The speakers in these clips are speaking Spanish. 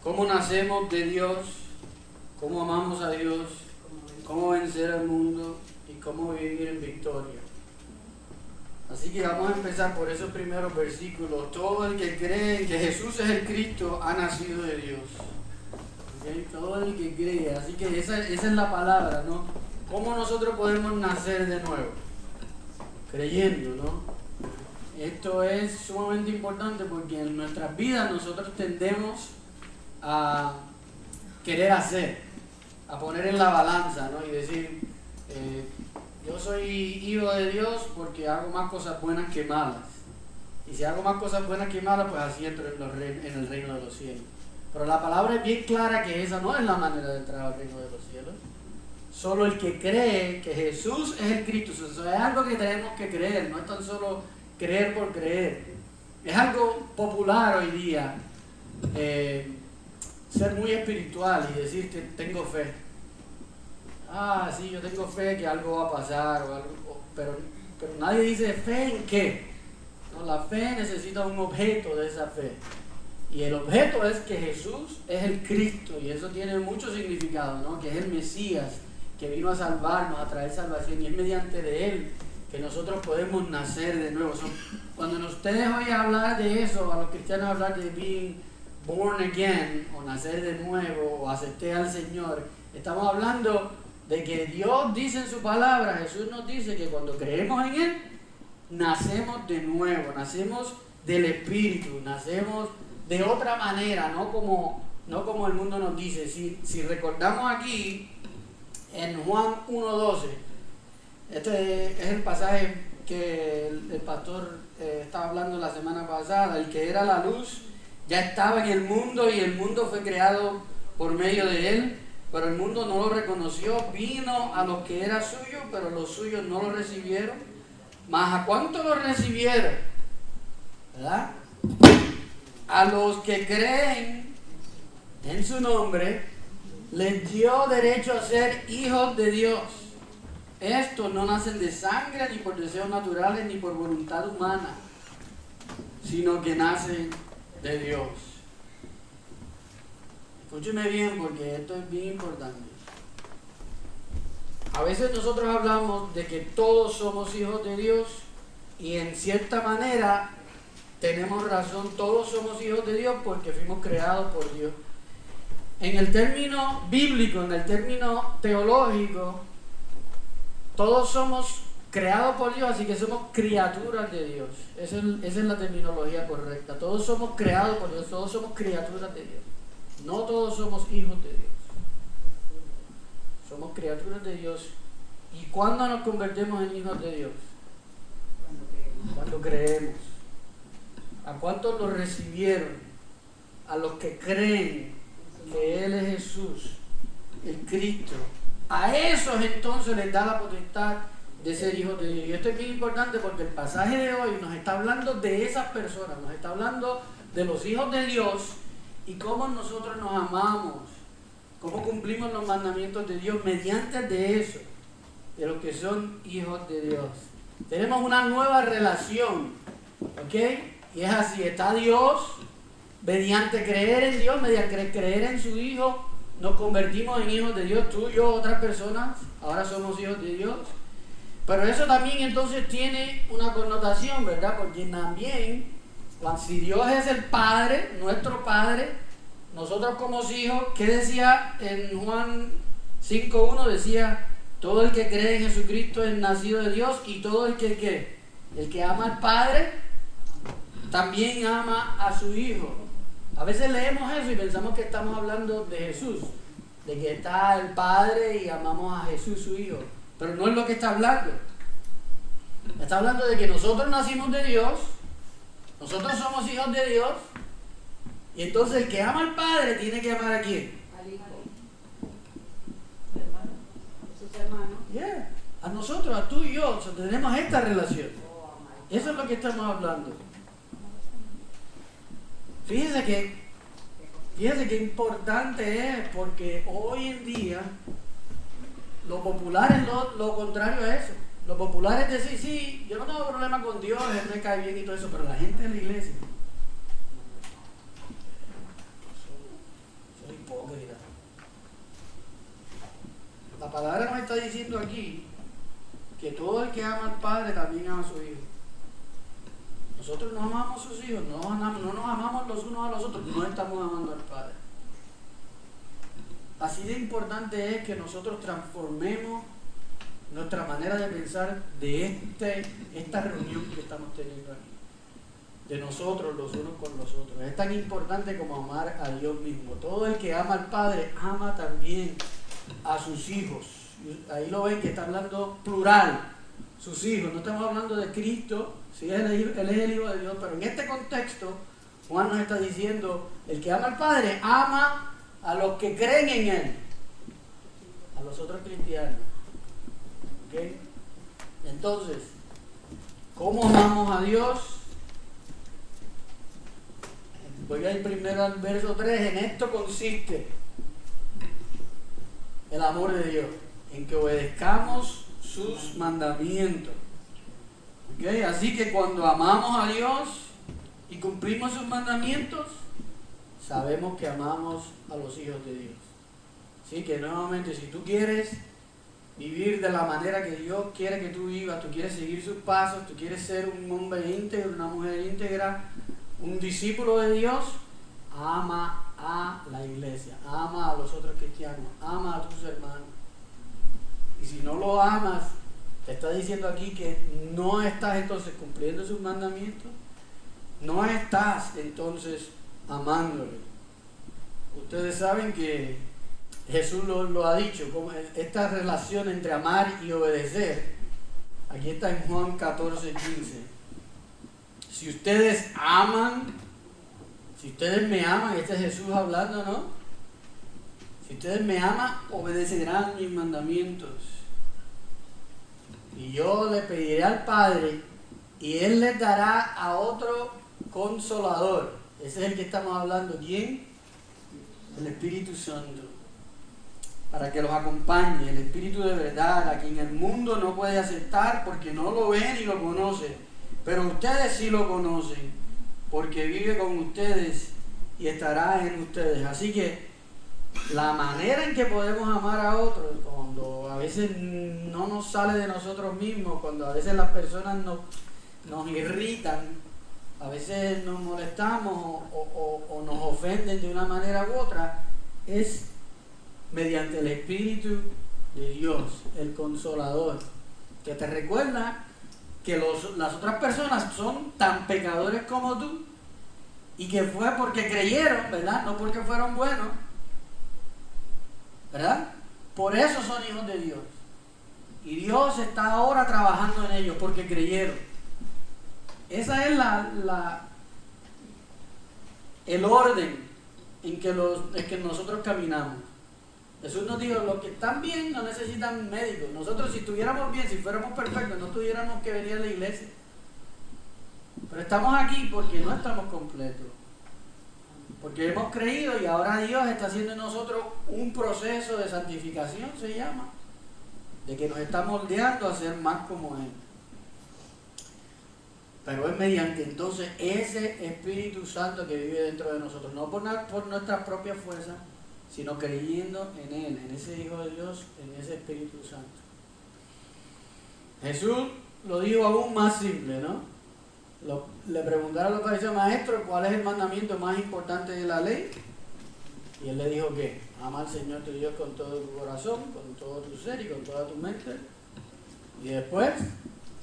cómo nacemos de Dios, cómo amamos a Dios, cómo vencer al mundo y cómo vivir en victoria. Así que vamos a empezar por esos primeros versículos. Todo el que cree que Jesús es el Cristo ha nacido de Dios. ¿Okay? Todo el que cree. Así que esa es la palabra, ¿no? ¿Cómo nosotros podemos nacer de nuevo? Creyendo, ¿no? Esto es sumamente importante porque en nuestras vidas nosotros tendemos a querer hacer, a poner en la balanza, ¿no? Y decir, yo soy hijo de Dios porque hago más cosas buenas que malas. Y si hago más cosas buenas que malas, pues así entro en el reino de los cielos. Pero la palabra es bien clara que esa no es la manera de entrar al reino de los cielos. Solo el que cree que Jesús es el Cristo. Eso es algo que tenemos que creer, no es tan solo creer por creer. Es algo popular hoy día, ser muy espiritual y decir que tengo fe. Ah, sí, yo tengo fe que algo va a pasar, o algo, pero nadie dice fe en qué. No, la fe necesita un objeto de esa fe. Y el objeto es que Jesús es el Cristo, y eso tiene mucho significado, ¿no? Que es el Mesías, que vino a salvarnos, a traer salvación, y es mediante de Él que nosotros podemos nacer de nuevo. Cuando ustedes oyen hablar de eso, a los cristianos hablar de being born again, o nacer de nuevo, o aceptar al Señor, estamos hablando de que Dios dice en su palabra, Jesús nos dice que cuando creemos en Él, nacemos de nuevo, nacemos del Espíritu, nacemos de otra manera, no como el mundo nos dice. Si recordamos aquí, en Juan 1:12, este es el pasaje que el pastor estaba hablando la semana pasada. El que era la luz ya estaba en el mundo y el mundo fue creado por medio de Él, pero el mundo no lo reconoció. Vino a los que era suyo, pero los suyos no lo recibieron. Mas ¿a cuánto lo recibieron? ¿Verdad? A los que creen en su nombre, les dio derecho a ser hijos de Dios. Estos no nacen de sangre, ni por deseos naturales, ni por voluntad humana, sino que nacen de Dios. Escúcheme bien, porque esto es bien importante. A veces nosotros hablamos de que todos somos hijos de Dios, y en cierta manera tenemos razón. Todos somos hijos de Dios porque fuimos creados por Dios. En el término bíblico, en el término teológico, todos somos creados por Dios, así que somos criaturas de Dios. Esa es la terminología correcta. Todos somos creados por Dios, todos somos criaturas de Dios. No todos somos hijos de Dios. Somos criaturas de Dios. ¿Y cuándo nos convertimos en hijos de Dios? Cuando creemos. ¿A cuántos lo recibieron? A los que creen que Él es Jesús, el Cristo. A esos entonces les da la potestad de ser hijos de Dios. Y esto es bien importante porque el pasaje de hoy nos está hablando de esas personas, nos está hablando de los hijos de Dios y cómo nosotros nos amamos, cómo cumplimos los mandamientos de Dios mediante de eso, de los que son hijos de Dios. Tenemos una nueva relación, ¿ok? Y es así, está Dios, mediante creer en Dios, mediante creer en su Hijo, nos convertimos en hijos de Dios. Tú, yo, otras personas, ahora somos hijos de Dios. Pero eso también entonces tiene una connotación, ¿verdad? Porque también, si Dios es el Padre, nuestro Padre, nosotros como hijos, ¿qué decía en Juan 5:1? Decía, todo el que cree en Jesucristo es nacido de Dios, y todo el que ama al Padre, también ama a su Hijo. A veces leemos eso y pensamos que estamos hablando de Jesús, de que está el Padre y amamos a Jesús, su Hijo. Pero no es lo que está hablando. Está hablando de que nosotros nacimos de Dios, nosotros somos hijos de Dios, y entonces el que ama al Padre tiene que amar ¿a quién? Al Hijo. Hermano. Sus hermanos. Yeah. A nosotros, a tú y yo, tenemos esta relación. Eso es lo que estamos hablando. Fíjense que importante es, porque hoy en día lo popular es lo contrario a eso. Lo popular es decir, sí, yo no tengo problema con Dios, Él me cae bien y todo eso, pero la gente de la iglesia, palabra nos está diciendo aquí que todo el que ama al Padre también ama a su Hijo. Nosotros no amamos a sus hijos, no nos amamos los unos a los otros, no estamos amando al Padre. Así de importante es que nosotros transformemos nuestra manera de pensar de esta reunión que estamos teniendo aquí, de nosotros los unos con los otros. Es tan importante como amar a Dios mismo. Todo el que ama al Padre ama también a sus hijos. Ahí lo ven que está hablando plural, sus hijos. No estamos hablando de Cristo, sí, él es el Hijo de Dios, pero en este contexto Juan nos está diciendo, el que ama al Padre ama a los que creen en Él, a los otros cristianos. ¿Okay? Entonces, ¿cómo amamos a Dios? Voy a ir primero al verso 3. En esto consiste el amor de Dios, en que obedezcamos sus mandamientos. ¿Okay? Así que cuando amamos a Dios y cumplimos sus mandamientos, sabemos que amamos a los hijos de Dios. Así que nuevamente, si tú quieres vivir de la manera que Dios quiere que tú vivas, tú quieres seguir sus pasos, tú quieres ser un hombre íntegro, una mujer íntegra, un discípulo de Dios, ama a la iglesia, ama a los otros cristianos, ama a tus hermanos. Y si no lo amas, te está diciendo aquí que no estás entonces cumpliendo sus mandamientos, no estás entonces amándole. Ustedes saben que Jesús lo ha dicho, como esta relación entre amar y obedecer. Aquí está en Juan 14:15. Si ustedes aman, si ustedes me aman, este es Jesús hablando, ¿no? Si ustedes me aman, obedecerán mis mandamientos. Y yo le pediré al Padre, y Él les dará a otro consolador. Ese es el que estamos hablando. ¿Quién? El Espíritu Santo. Para que los acompañe, el Espíritu de verdad, a quien el mundo no puede aceptar porque no lo ve ni lo conoce. Pero ustedes sí lo conocen, porque vive con ustedes y estará en ustedes. Así que la manera en que podemos amar a otros, cuando a veces no nos sale de nosotros mismos, cuando a veces las personas nos irritan, a veces nos molestamos o nos ofenden de una manera u otra, es mediante el Espíritu de Dios, el Consolador, que te recuerda que las otras personas son tan pecadores como tú y que fue porque creyeron, ¿verdad? No porque fueron buenos, ¿verdad? Por eso son hijos de Dios. Y Dios está ahora trabajando en ellos porque creyeron. Esa es el orden en que nosotros caminamos. Jesús nos dijo, los que están bien no necesitan médicos. Nosotros si estuviéramos bien, si fuéramos perfectos, no tuviéramos que venir a la iglesia. Pero estamos aquí porque no estamos completos. Porque hemos creído y ahora Dios está haciendo en nosotros un proceso de santificación, se llama. De que nos está moldeando a ser más como Él. Pero es mediante entonces ese Espíritu Santo que vive dentro de nosotros. No por nuestras propias fuerzas, sino creyendo en Él, en ese Hijo de Dios, en ese Espíritu Santo. Jesús lo dijo aún más simple, ¿no? Le preguntaron a los fariseos, maestro, ¿cuál es el mandamiento más importante de la ley? Y él le dijo que ama al Señor tu Dios con todo tu corazón, con todo tu ser y con toda tu mente. Y después,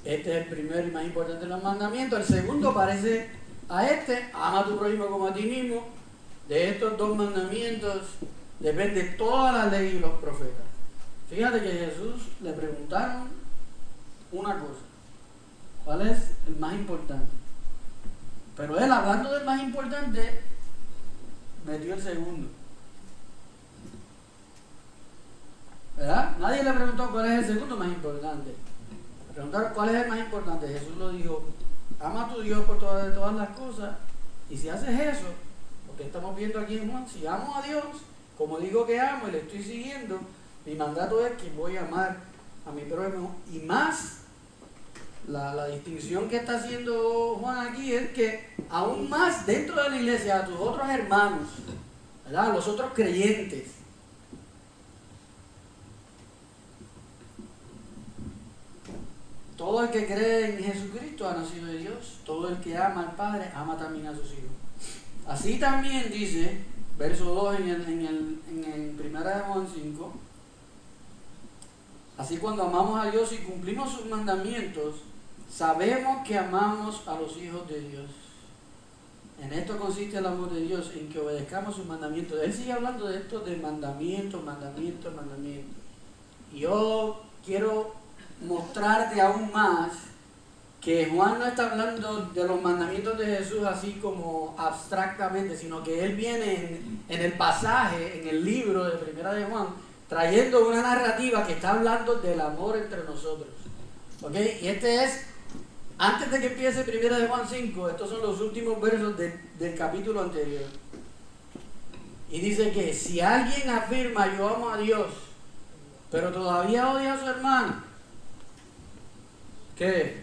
este es el primero y más importante de los mandamientos. El segundo parece a este, ama a tu prójimo como a ti mismo. De estos dos mandamientos depende toda la ley y los profetas. Fíjate que Jesús le preguntaron una cosa, ¿cuál es el más importante? Pero él, hablando del más importante, metió el segundo. ¿Verdad? Nadie le preguntó cuál es el segundo más importante. Le preguntaron cuál es el más importante. Jesús lo dijo, ama a tu Dios por todas las cosas, y si haces eso, lo que estamos viendo aquí en Juan, si amo a Dios, como digo que amo y le estoy siguiendo, mi mandato es que voy a amar a mi prójimo. Y más, la distinción que está haciendo Juan aquí es que aún más dentro de la iglesia, a tus otros hermanos, ¿verdad? A los otros creyentes, todo el que cree en Jesucristo ha nacido de Dios. Todo el que ama al Padre ama también a sus hijos. Así también dice, verso 2 en 1 Juan 5, así cuando amamos a Dios y cumplimos sus mandamientos, sabemos que amamos a los hijos de Dios. En esto consiste el amor de Dios, en que obedezcamos sus mandamientos. Él sigue hablando de esto de mandamientos. Y yo quiero mostrarte aún más que Juan no está hablando de los mandamientos de Jesús así como abstractamente, sino que él viene en el pasaje, en el libro de Primera de Juan, trayendo una narrativa que está hablando del amor entre nosotros. ¿Ok? Y este es, antes de que empiece Primera de Juan 5, estos son los últimos versos del capítulo anterior. Y dice que si alguien afirma yo amo a Dios, pero todavía odia a su hermano, ¿qué?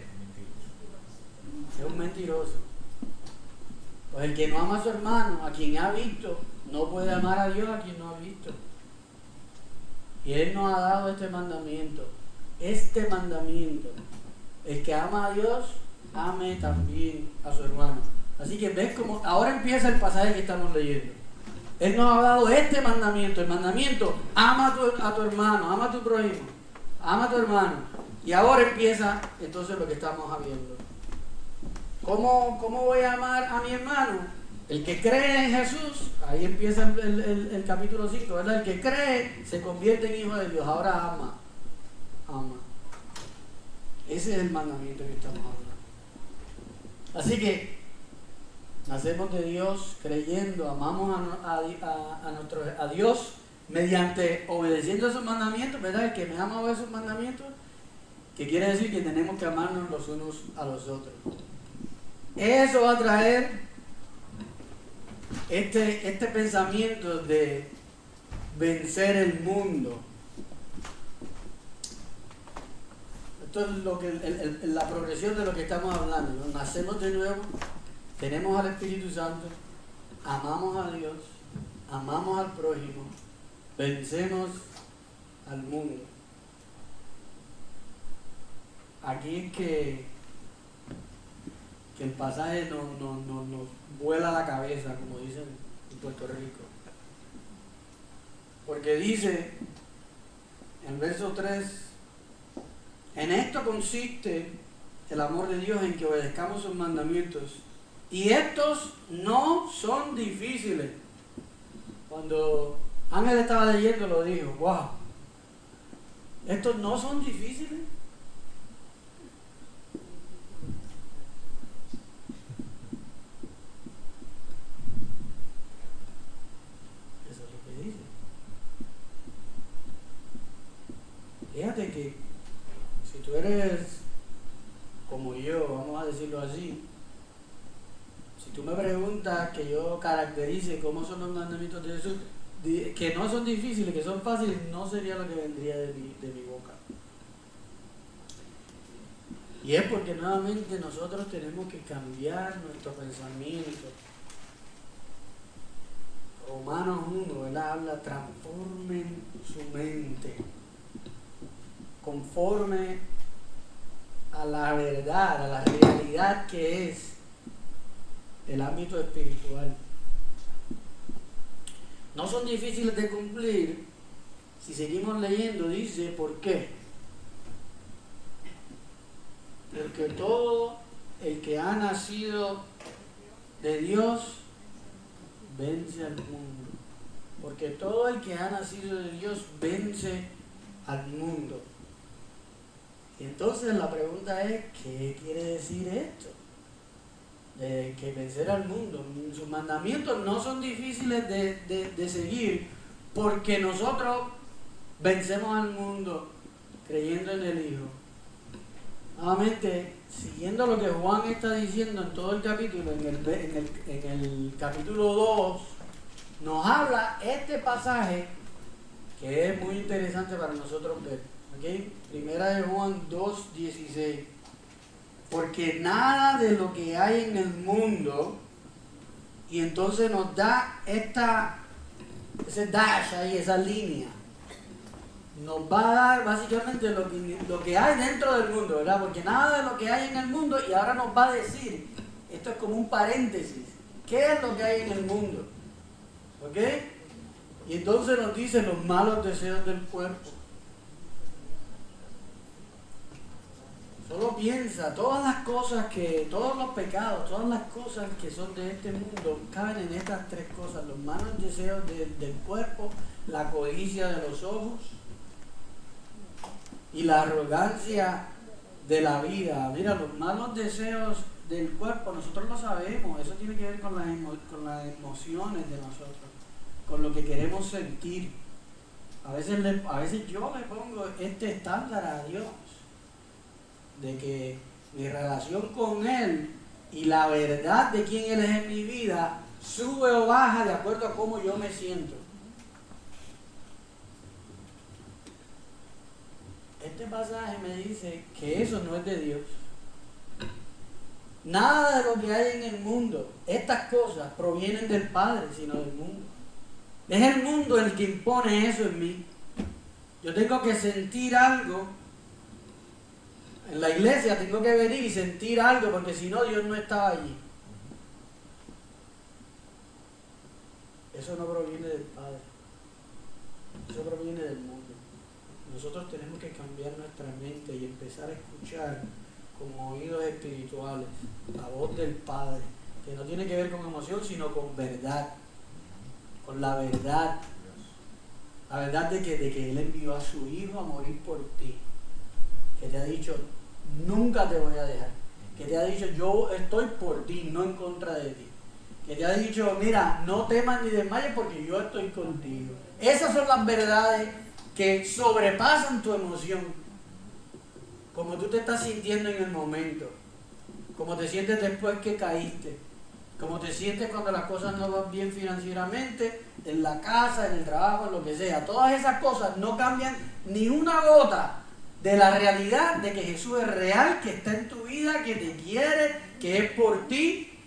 Es un mentiroso. Pues el que no ama a su hermano, a quien ha visto, no puede amar a Dios a quien no ha visto. Y Él nos ha dado este mandamiento. El que ama a Dios, ame también a su hermano. Así que ves como ahora empieza el pasaje que estamos leyendo. Él nos ha dado este mandamiento. El mandamiento, ama a tu hermano, ama a tu prójimo, ama a tu hermano. Y ahora empieza entonces lo que estamos viendo. ¿Cómo voy a amar a mi hermano? El que cree en Jesús, ahí empieza el capítulo 5, ¿verdad? El que cree se convierte en hijo de Dios. Ahora ama. Ese es el mandamiento que estamos hablando. Así que nacemos de Dios creyendo, amamos a Dios mediante obedeciendo esos mandamientos, ¿verdad? El que me ama obedece esos mandamientos, que quiere decir que tenemos que amarnos los unos a los otros. Eso va a traer este pensamiento de vencer el mundo. Esto es lo que la progresión de lo que estamos hablando, ¿no? Nacemos de nuevo, tenemos al Espíritu Santo, amamos a Dios, amamos al prójimo, vencemos al mundo. Aquí es que el pasaje nos vuela la cabeza, como dicen en Puerto Rico. Porque dice en verso 3, en esto consiste el amor de Dios, en que obedezcamos sus mandamientos. Y estos no son difíciles. Cuando Ángel estaba leyendo lo dijo, wow, estos no son difíciles. Fíjate que si tú eres como yo, vamos a decirlo así, si tú me preguntas que yo caracterice cómo son los mandamientos de Jesús, que no son difíciles, que son fáciles, no sería lo que vendría de mi boca. Y es porque nuevamente nosotros tenemos que cambiar nuestro pensamiento. Romanos 1, ¿verdad? Habla, transformen su mente conforme a la verdad, a la realidad que es el ámbito espiritual. No son difíciles de cumplir. Si seguimos leyendo, dice, ¿por qué? Porque todo el que ha nacido de Dios vence al mundo. Porque todo el que ha nacido de Dios vence al mundo. Y entonces la pregunta es, ¿qué quiere decir esto? De que vencer al mundo. Sus mandamientos no son difíciles de seguir, porque nosotros vencemos al mundo creyendo en el Hijo. Nuevamente, siguiendo lo que Juan está diciendo en todo el capítulo, en el capítulo 2, nos habla este pasaje que es muy interesante para nosotros ver. ¿Okay? Primera de Juan 2:16. Porque nada de lo que hay en el mundo, y entonces nos da ese dash ahí, esa línea. nos va a dar básicamente lo que hay dentro del mundo, ¿verdad? Porque nada de lo que hay en el mundo, y ahora nos va a decir, esto es como un paréntesis, ¿qué es lo que hay en el mundo? ¿Ok? Y entonces nos dice los malos deseos del cuerpo. Solo piensa, todas los pecados, todas las cosas que son de este mundo caben en estas tres cosas: los malos deseos del cuerpo, la codicia de los ojos y la arrogancia de la vida. Mira, los malos deseos del cuerpo, nosotros lo sabemos, eso tiene que ver con las emociones de nosotros, con lo que queremos sentir. A veces yo le pongo este estándar a Dios, de que mi relación con Él y la verdad de quién Él es en mi vida sube o baja de acuerdo a cómo yo me siento. Este pasaje me dice que eso no es de Dios. Nada de lo que hay en el mundo, estas cosas, provienen del Padre, sino del mundo. Es el mundo el que impone eso en mí. Yo tengo que sentir algo. En la iglesia tengo que venir y sentir algo, porque si no, Dios no estaba allí. Eso no proviene del Padre. Eso proviene del mundo. Nosotros tenemos que cambiar nuestra mente y empezar a escuchar con oídos espirituales la voz del Padre, que no tiene que ver con emoción, sino con verdad, con la verdad. La verdad de que Él envió a su Hijo a morir por ti, que te ha dicho, nunca te voy a dejar, que te ha dicho, yo estoy por ti, no en contra de ti, que te ha dicho, mira, no temas ni desmayes porque yo estoy contigo. Esas son las verdades que sobrepasan tu emoción, como tú te estás sintiendo en el momento, como te sientes después que caíste, como te sientes cuando las cosas no van bien financieramente, en la casa, en el trabajo, en lo que sea. Todas esas cosas no cambian ni una gota de la realidad de que Jesús es real, que está en tu vida, que te quiere, que es por ti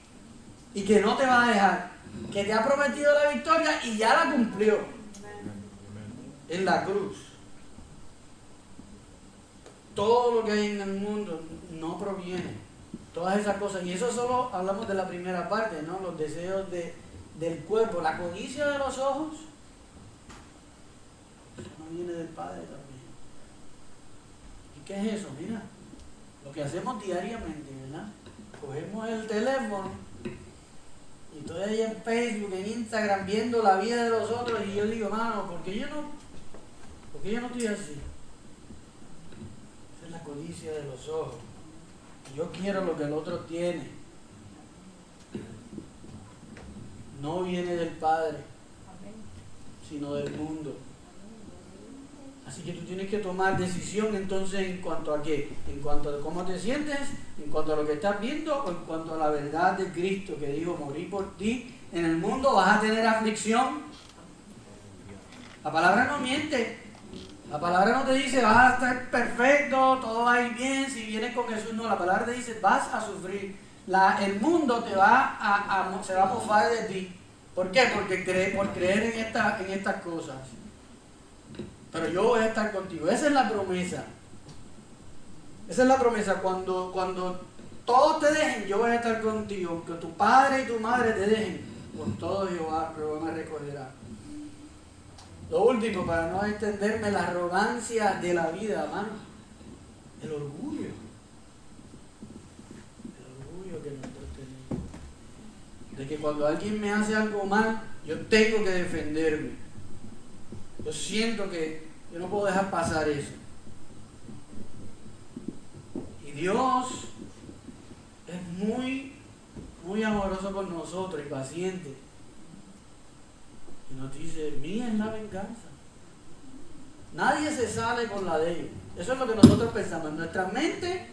y que no te va a dejar, que te ha prometido la victoria y ya la cumplió en la cruz. Todo lo que hay en el mundo no proviene, todas esas cosas, y eso solo hablamos de la primera parte, ¿no? Los deseos del cuerpo, la codicia de los ojos, eso no viene del Padre también. ¿Y qué es eso? Mira, lo que hacemos diariamente, ¿verdad? Cogemos el teléfono y estoy ahí en Facebook, en Instagram, viendo la vida de los otros, y yo digo, mano, ¿por qué yo no estoy así? Esa es la codicia de los ojos. Yo quiero lo que el otro tiene. No viene del Padre, sino del mundo. Así que tú tienes que tomar decisión entonces en cuanto a qué, en cuanto a cómo te sientes, en cuanto a lo que estás viendo o en cuanto a la verdad de Cristo que dijo, morí por ti. En el mundo vas a tener aflicción. La palabra no miente. La palabra no te dice vas a estar perfecto, todo va a ir bien, si vienes con Jesús. No, la palabra te dice vas a sufrir. El mundo se va a mofar de ti. ¿Por qué? Por creer en estas cosas. Pero yo voy a estar contigo. Esa es la promesa. Esa es la promesa. Cuando todos te dejen, yo voy a estar contigo. Que tu padre y tu madre te dejen, por todo Jehová me recogerá. Lo último, para no extenderme, la arrogancia de la vida, hermano. El orgullo. El orgullo que nosotros tenemos. De que cuando alguien me hace algo mal, yo tengo que defenderme. Yo siento que yo no puedo dejar pasar eso. Y Dios es muy, muy amoroso con nosotros y paciente. Y nos dice, mía es la venganza. Nadie se sale con la de ellos. Eso es lo que nosotros pensamos. En nuestra mente,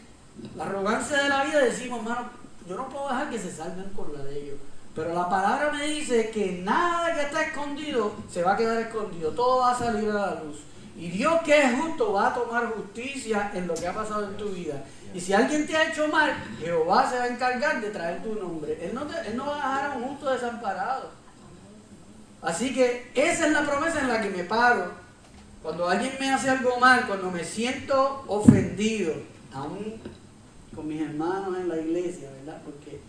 la arrogancia de la vida, decimos, hermano, yo no puedo dejar que se salgan con la de ellos. Pero la palabra me dice que nada que está escondido se va a quedar escondido. Todo va a salir a la luz. Y Dios, que es justo, va a tomar justicia en lo que ha pasado en tu vida. Y si alguien te ha hecho mal, Jehová se va a encargar de traer tu nombre. Él no va a dejar a un justo desamparado. Así que esa es la promesa en la que me paro. Cuando alguien me hace algo mal, cuando me siento ofendido, aún con mis hermanos en la iglesia, ¿verdad? Porque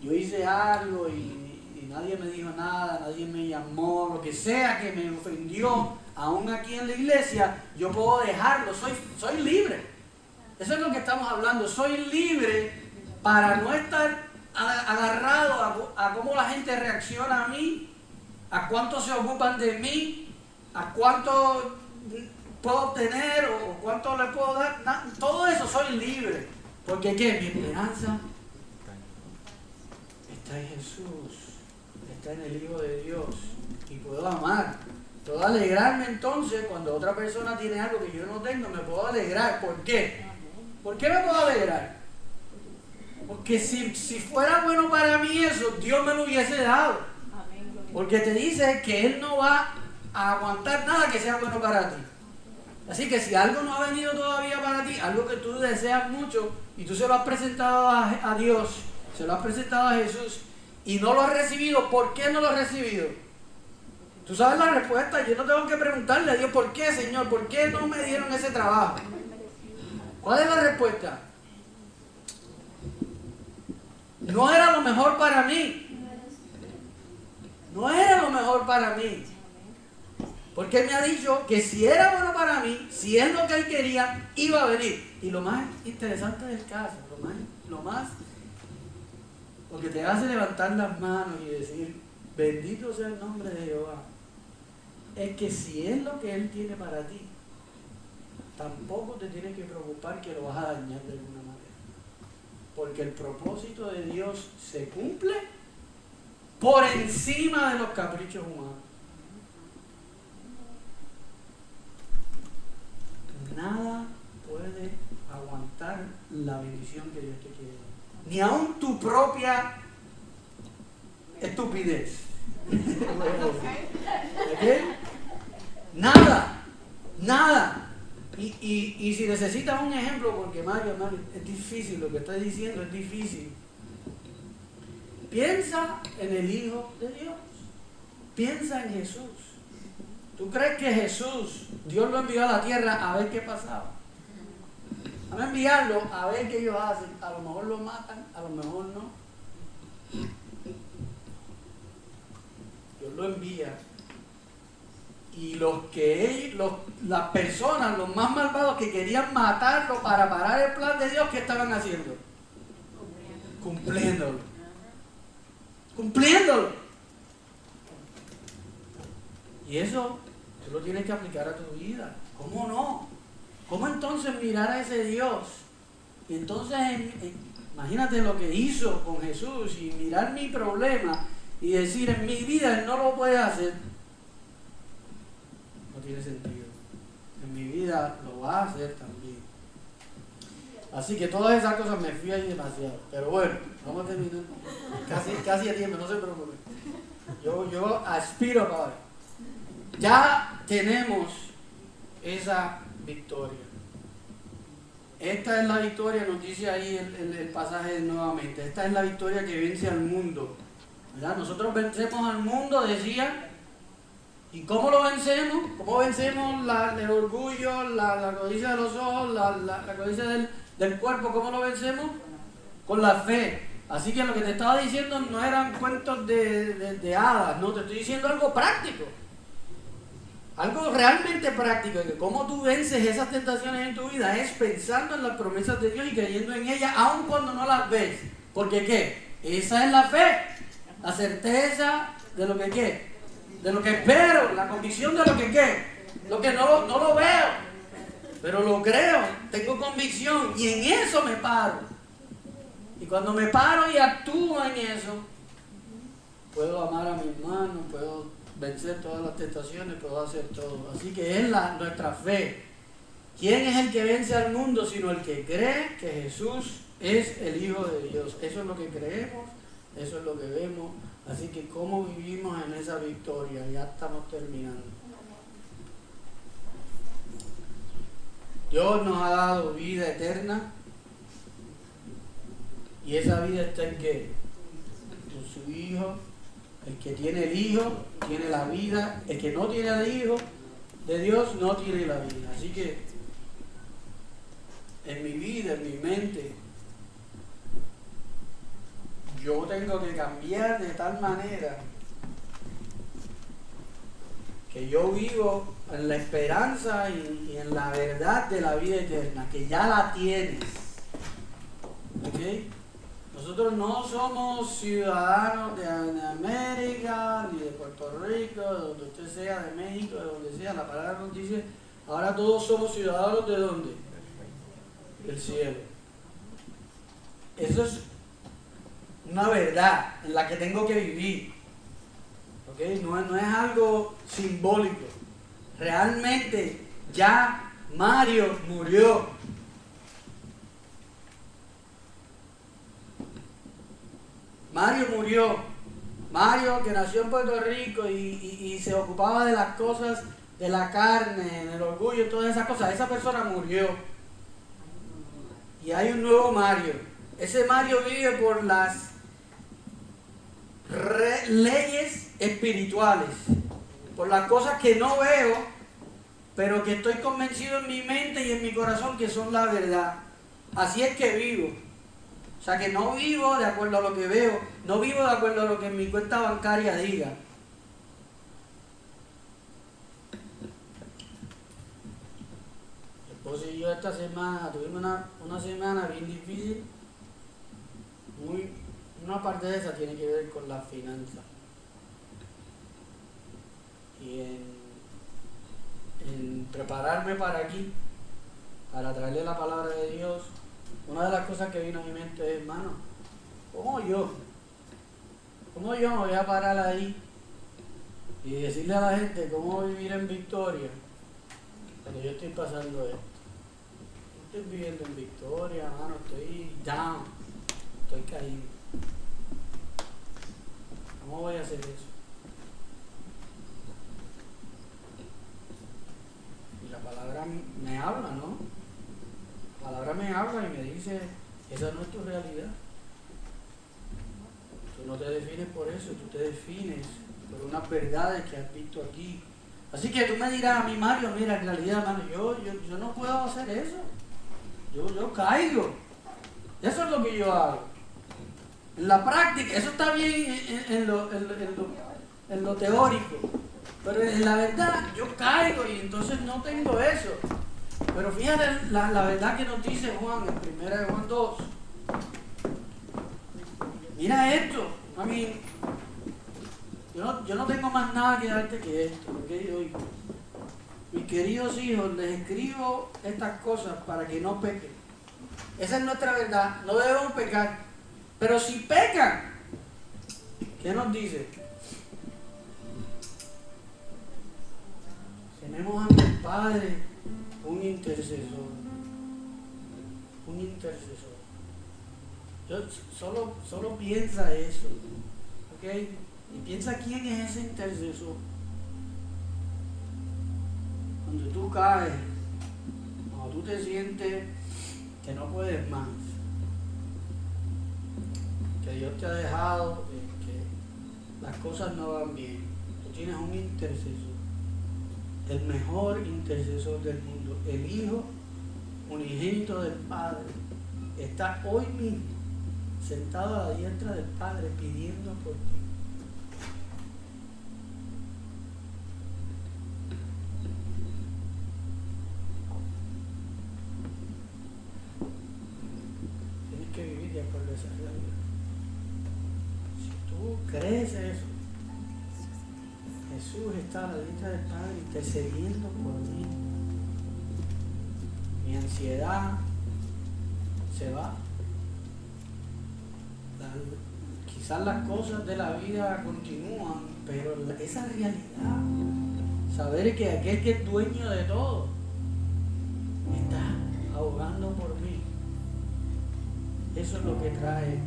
yo hice algo y nadie me dijo nada, nadie me llamó, lo que sea que me ofendió, aún aquí en la iglesia, yo puedo dejarlo, soy libre. Eso es lo que estamos hablando, soy libre para no estar agarrado a cómo la gente reacciona a mí, a cuánto se ocupan de mí, a cuánto puedo obtener o cuánto le puedo dar. Todo eso soy libre. Porque ¿qué? Mi esperanza está en Jesús, está en el Hijo de Dios. Y puedo amar. Puedo alegrarme entonces cuando otra persona tiene algo que yo no tengo, me puedo alegrar. ¿Por qué? ¿Por qué me puedo alegrar? Porque si fuera bueno para mí eso, Dios me lo hubiese dado. Porque te dice que Él no va a aguantar nada que sea bueno para ti. Así que si algo no ha venido todavía para ti, algo que tú deseas mucho y tú se lo has presentado a Dios, se lo has presentado a Jesús y no lo has recibido, ¿por qué no lo has recibido? Tú sabes la respuesta. Yo no tengo que preguntarle a Dios, ¿por qué, Señor? ¿Por qué no me dieron ese trabajo? ¿Cuál es la respuesta? No era lo mejor para mí. No era lo mejor para mí. Porque Él me ha dicho que si era bueno para mí, si es lo que Él quería, iba a venir. Y lo más interesante del caso, lo que te hace levantar las manos y decir, bendito sea el nombre de Jehová, es que si es lo que Él tiene para ti, tampoco te tienes que preocupar que lo vas a dañar de alguna manera. Porque el propósito de Dios se cumple por encima de los caprichos humanos. Nada puede aguantar la bendición que Dios te quiere dar. Ni aun tu propia estupidez. ¿Okay? Nada. Y si necesitas un ejemplo, porque Mario, es difícil, lo que estoy diciendo es difícil. Piensa en el Hijo de Dios. Piensa en Jesús. ¿Tú crees que Jesús, Dios lo envió a la tierra a ver qué pasaba? A enviarlo a ver qué ellos hacen. A lo mejor lo matan, a lo mejor no. Dios lo envía. Y las personas, los más malvados que querían matarlo para parar el plan de Dios, ¿qué estaban haciendo? Cumpliéndolo. Y eso tú lo tienes que aplicar a tu vida. ¿Cómo no? ¿Cómo entonces mirar a ese Dios? Y entonces, imagínate lo que hizo con Jesús y mirar mi problema y decir, en mi vida Él no lo puede hacer. No tiene sentido. En mi vida lo va a hacer también. Así que todas esas cosas me fui ahí demasiado. Pero bueno, vamos a terminar. Casi a tiempo, no se preocupen. Yo aspiro a pagar. Ya tenemos esa victoria. Esta es la victoria, nos dice ahí el pasaje nuevamente. Esta es la victoria que vence al mundo. ¿Verdad? Nosotros vencemos al mundo, decía. ¿Y cómo lo vencemos? ¿Cómo vencemos el orgullo, la codicia de los ojos, la codicia del cuerpo? ¿Cómo lo vencemos? Con la fe. Así que lo que te estaba diciendo no eran cuentos de hadas, no, te estoy diciendo algo práctico. Algo realmente práctico, que cómo tú vences esas tentaciones en tu vida es pensando en las promesas de Dios y creyendo en ellas, aun cuando no las ves. Porque ¿qué? Esa es la fe, la certeza de lo que ¿qué? De lo que espero, la convicción de lo que ¿qué? Lo que no lo veo, pero lo creo, tengo convicción y en eso me paro. Y cuando me paro y actúo en eso, puedo amar a mi hermano, puedo vencer todas las tentaciones, puedo hacer todo. Así que es nuestra fe. ¿Quién es el que vence al mundo sino el que cree que Jesús es el Hijo de Dios? Eso es lo que creemos, eso es lo que vemos. Así que ¿cómo vivimos en esa victoria? Ya estamos terminando. Dios nos ha dado vida eterna. ¿Y esa vida está en qué? En su Hijo. El que tiene el Hijo tiene la vida. El que no tiene el Hijo de Dios no tiene la vida. Así que en mi vida, en mi mente, yo tengo que cambiar de tal manera que yo vivo en la esperanza y en la verdad de la vida eterna, que ya la tienes. ¿Ok? Nosotros no somos ciudadanos de América, ni de Puerto Rico, de donde usted sea, de México, de donde sea. La palabra nos dice, ahora todos somos ciudadanos ¿de dónde? Del cielo. Eso es una verdad en la que tengo que vivir. ¿Ok? No es algo simbólico. Realmente ya Mario murió. Mario murió. Mario, que nació en Puerto Rico y se ocupaba de las cosas de la carne, del orgullo, todas esas cosas. Esa persona murió. Y hay un nuevo Mario. Ese Mario vive por las leyes espirituales, por las cosas que no veo, pero que estoy convencido en mi mente y en mi corazón que son la verdad. Así es que vivo. O sea que no vivo de acuerdo a lo que veo, no vivo de acuerdo a lo que mi cuenta bancaria diga. Mi esposa y yo esta semana tuvimos una semana bien difícil. Una parte de esa tiene que ver con la finanza. Y en prepararme para aquí, para traerle la palabra de Dios, una de las cosas que vino a mi mente es, hermano, ¿cómo yo me voy a parar ahí y decirle a la gente cómo vivir en victoria cuando yo estoy pasando esto? No estoy viviendo en victoria, hermano, estoy down, estoy caído. ¿Cómo voy a hacer eso? Y la palabra me habla, ¿no? La palabra me habla y me dice, esa no es tu realidad. Tú no te defines por eso, tú te defines por unas verdades que has visto aquí. Así que tú me dirás a mí, Mario, mira, en realidad, hermano, yo no puedo hacer eso. Yo caigo. Eso es lo que yo hago. En la práctica, eso está bien en lo teórico. Pero en la verdad, yo caigo y entonces no tengo eso. Pero fíjate la verdad que nos dice Juan en 1 Juan 2. Mira esto. A mí, yo no tengo más nada que darte que esto. ¿Okay? Hoy, mis queridos hijos, les escribo estas cosas para que no pequen. Esa es nuestra verdad. No debemos pecar. Pero si pecan, ¿qué nos dice? Tenemos ante el Padre un intercesor. Un intercesor. Solo piensa eso. ¿Ok? Y piensa quién es ese intercesor. Cuando tú caes, cuando tú te sientes que no puedes más, que Dios te ha dejado, que las cosas no van bien, tú tienes un intercesor, el mejor intercesor del mundo, el Hijo unigénito del Padre, está hoy mismo sentado a la diestra del Padre pidiendo por ti. Tienes que vivir de acuerdo a esa realidad. Si tú crees eso, Jesús está a la diestra del Padre intercediendo por mí. Mi ansiedad se va. Quizás las cosas de la vida continúan, pero esa realidad, saber que aquel que es dueño de todo está abogando por mí, eso es lo que trae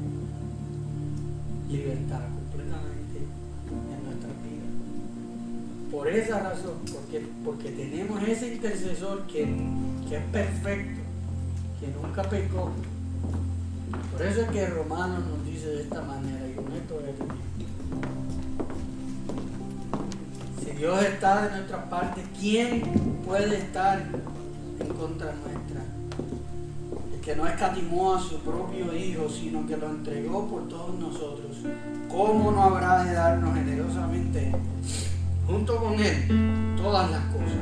libertad completamente en nuestras vidas. Por esa razón, porque tenemos ese intercesor que es perfecto, que nunca pecó. Por eso es que Romanos nos dice de esta manera, y con esto voy a terminar. Si Dios está de nuestra parte. ¿Quién puede estar en contra nuestra? El que no escatimó a su propio Hijo, sino que lo entregó por todos nosotros, ¿cómo no habrá de darnos generosamente junto con Él todas las cosas?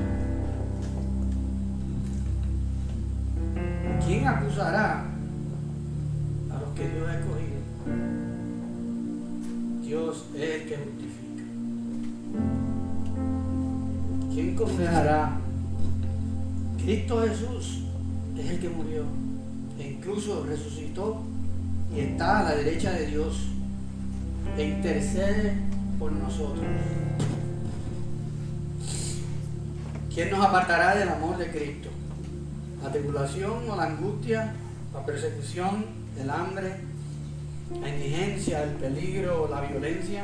¿Quién acusará a los que Dios ha escogido? Dios es el que justifica. ¿Quién condenará? Cristo Jesús es el que murió e incluso resucitó y está a la derecha de Dios e intercede por nosotros. ¿Quién nos apartará del amor de Cristo? ¿La tribulación o la angustia, la persecución, el hambre, la indigencia, el peligro o la violencia?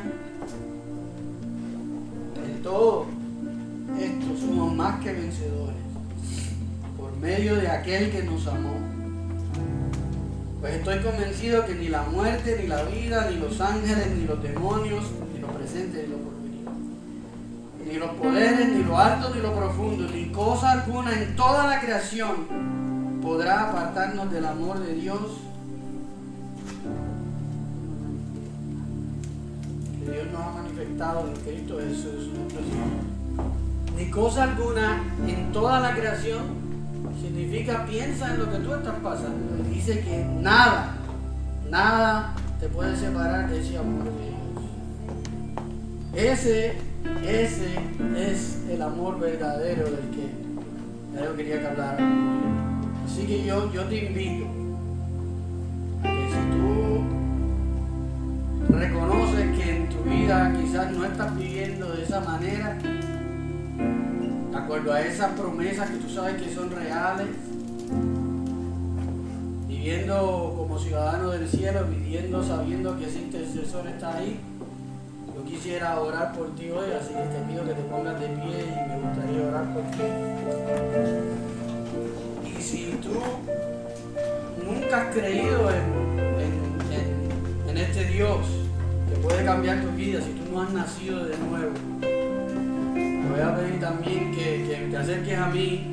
En todo esto somos más que vencedores por medio de aquel que nos amó. Pues estoy convencido que ni la muerte, ni la vida, ni los ángeles, ni los demonios, ni lo presente, ni lo porvenir, ni los poderes, ni lo alto, ni lo profundo, ni cosa alguna en toda la creación podrá apartarnos del amor de Dios que Dios nos ha manifestado en Cristo Jesús nuestro Señor. Ni cosa alguna en toda la creación significa piensa en lo que tú estás pasando. Dice que nada te puede separar de ese amor de Dios. Ese es el amor verdadero del que yo quería que hablara. Así que yo te invito a que si tú reconoces que en tu vida quizás no estás viviendo de esa manera, de acuerdo a esas promesas que tú sabes que son reales, viviendo como ciudadano del cielo, viviendo sabiendo que ese intercesor está ahí, yo quisiera orar por ti hoy, así que te pido que te pongas de pie y me gustaría orar por ti. Y si tú nunca has creído en este Dios que puede cambiar tu vida, si tú no has nacido de nuevo, te voy a pedir también que te acerques a mí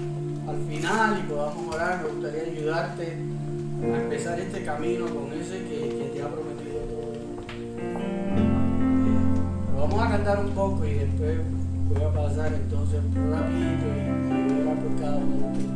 al final y podamos orar. Me gustaría ayudarte a empezar este camino con ese que te ha prometido todo. Pero vamos a cantar un poco y después voy a pasar entonces rapidito y voy a orar por cada uno de ustedes.